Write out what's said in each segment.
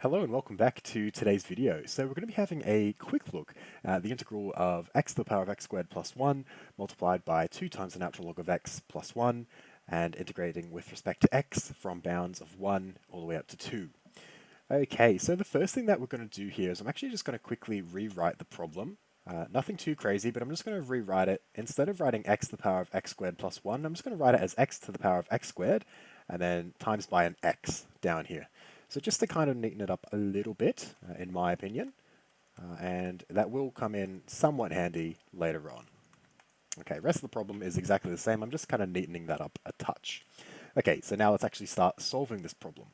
Hello and welcome back to today's video. So we're going to be having a quick look at the integral of x to the power of x squared plus 1 multiplied by 2 times the natural log of x plus 1 and integrating with respect to x from bounds of 1 all the way up to 2. Okay, so the first thing that we're going to do here is I'm actually just going to quickly rewrite the problem. Nothing too crazy, but I'm just going to rewrite it. Instead of writing x to the power of x squared plus 1, I'm just going to write it as x to the power of x squared and then times by an x down here. So just to kind of neaten it up a little bit, in my opinion, and that will come in somewhat handy later on. Okay, rest of the problem is exactly the same. I'm just kind of neatening that up a touch. Okay, so now let's actually start solving this problem.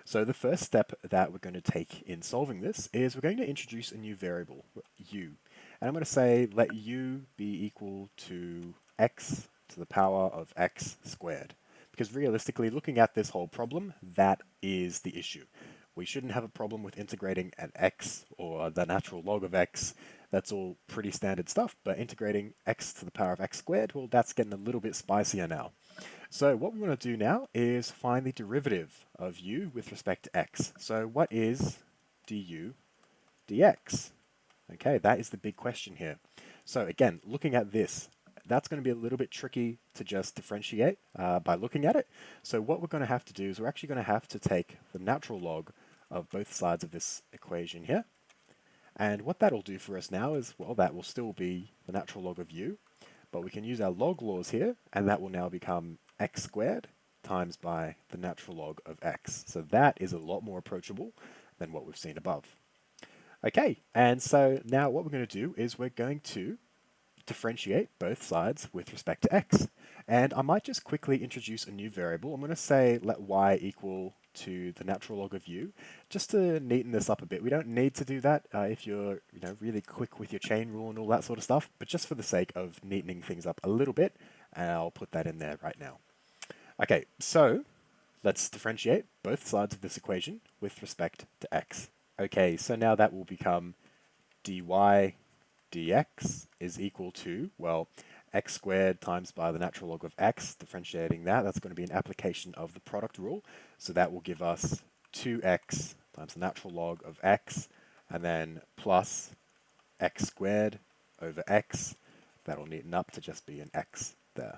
So the first step that we're going to take in solving this is we're going to introduce a new variable, u. And I'm going to say let u be equal to x to the power of x squared. Because realistically, looking at this whole problem, that is the issue. We shouldn't have a problem with integrating an x or the natural log of x. That's all pretty standard stuff, but integrating x to the power of x squared, well, that's getting a little bit spicier now. So what we want to do now is find the derivative of u with respect to x. So what is du dx? Okay, that is the big question here. So again, looking at this, that's going to be a little bit tricky to just differentiate by looking at it. So what we're going to have to do is we're actually going to have to take the natural log of both sides of this equation here. And what that'll do for us now is, well, that will still be the natural log of u, but we can use our log laws here, and that will now become x squared times by the natural log of x. So that is a lot more approachable than what we've seen above. Okay, and so now what we're going to do is we're going to differentiate both sides with respect to x. And I might just quickly introduce a new variable. I'm going to say let y equal to the natural log of u, just to neaten this up a bit. We don't need to do that if you're really quick with your chain rule and all that sort of stuff, but just for the sake of neatening things up a little bit, I'll put that in there right now. Okay, so let's differentiate both sides of this equation with respect to x. Okay, so now that will become dy dx is equal to, well, x squared times by the natural log of x, differentiating that, that's going to be an application of the product rule. So that will give us 2x times the natural log of x, and then plus x squared over x. That'll neaten up to just be an x there.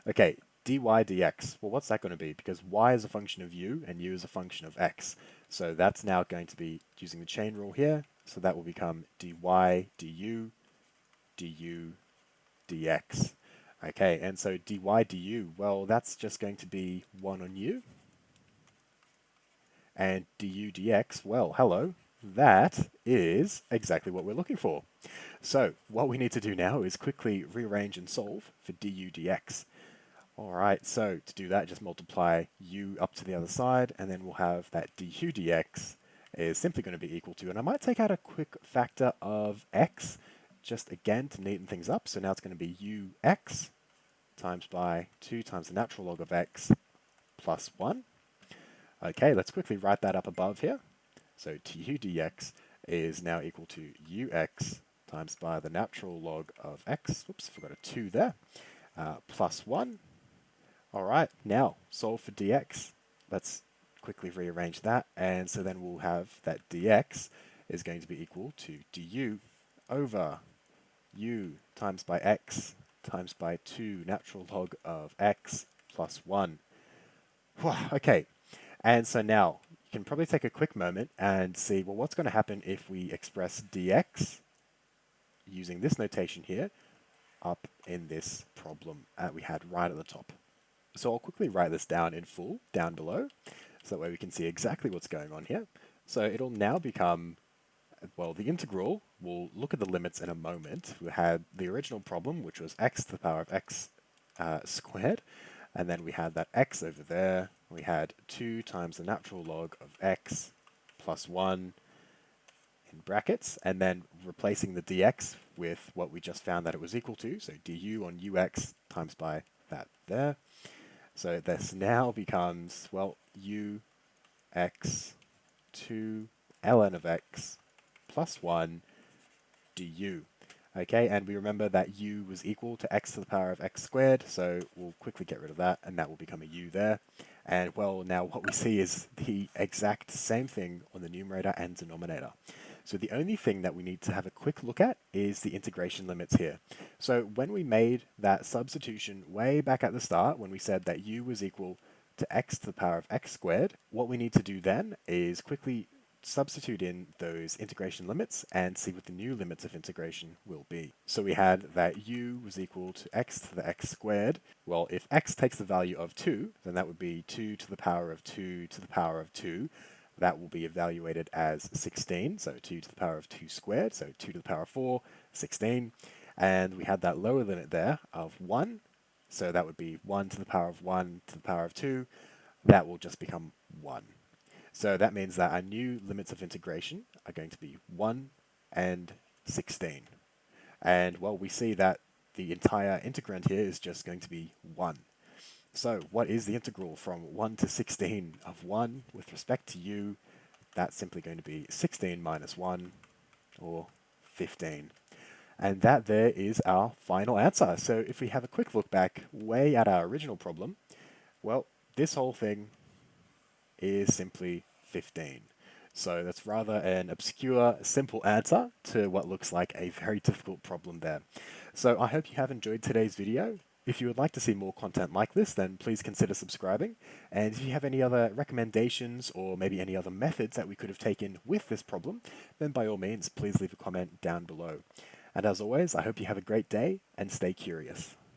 Okay, dy dx, well, what's that going to be? Because y is a function of u, and u is a function of x. So that's now going to be using the chain rule here. So that will become dy du du dx. Okay, and so dy du, well, that's just going to be 1 on u. And du dx, well, hello, that is exactly what we're looking for. So what we need to do now is quickly rearrange and solve for du dx. All right, so to do that, just multiply u up to the other side, and then we'll have that du dx is simply going to be equal to, and I might take out a quick factor of x, just again to neaten things up. So now it's going to be ux times by 2 times the natural log of x plus 1. Okay, let's quickly write that up above here. So du dx is now equal to ux times by the natural log of x, whoops, forgot a 2 there, plus 1. All right, now solve for dx. Let's quickly rearrange that, and so then we'll have that dx is going to be equal to du over u times by x times by 2 natural log of x plus 1. Okay, and so now you can probably take a quick moment and see, well, what's going to happen if we express dx using this notation here up in this problem that we had right at the top. So I'll quickly write this down in full down below, so that way we can see exactly what's going on here. So it'll now become, well, the integral, we'll look at the limits in a moment. We had the original problem, which was x to the power of x squared, and then we had that x over there. We had 2 times the natural log of x plus 1 in brackets, and then replacing the dx with what we just found that it was equal to, so du on ux times by that there. So this now becomes, well, ux to ln of x plus 1 du. Okay, and we remember that u was equal to x to the power of x squared, so we'll quickly get rid of that, and that will become a u there. And well, now what we see is the exact same thing on the numerator and denominator. So the only thing that we need to have a quick look at is the integration limits here. So when we made that substitution way back at the start, when we said that u was equal to x to the power of x squared, what we need to do then is quickly substitute in those integration limits and see what the new limits of integration will be. So we had that u was equal to x to the x squared. Well, if x takes the value of 2, then that would be 2 to the power of 2 to the power of 2. That will be evaluated as 16, so 2 to the power of 2 squared, so 2 to the power of 4, 16. And we had that lower limit there of 1, so that would be 1 to the power of 1 to the power of 2. That will just become 1. So that means that our new limits of integration are going to be 1 and 16. And well, we see that the entire integrand here is just going to be 1. So what is the integral from 1 to 16 of 1 with respect to u? That's simply going to be 16 minus 1, or 15. And that there is our final answer. So if we have a quick look back way at our original problem, well, this whole thing is simply 15. So that's rather an obscure, simple answer to what looks like a very difficult problem there. So I hope you have enjoyed today's video. If you would like to see more content like this, then please consider subscribing. And if you have any other recommendations or maybe any other methods that we could have taken with this problem, then by all means, please leave a comment down below. And as always, I hope you have a great day and stay curious.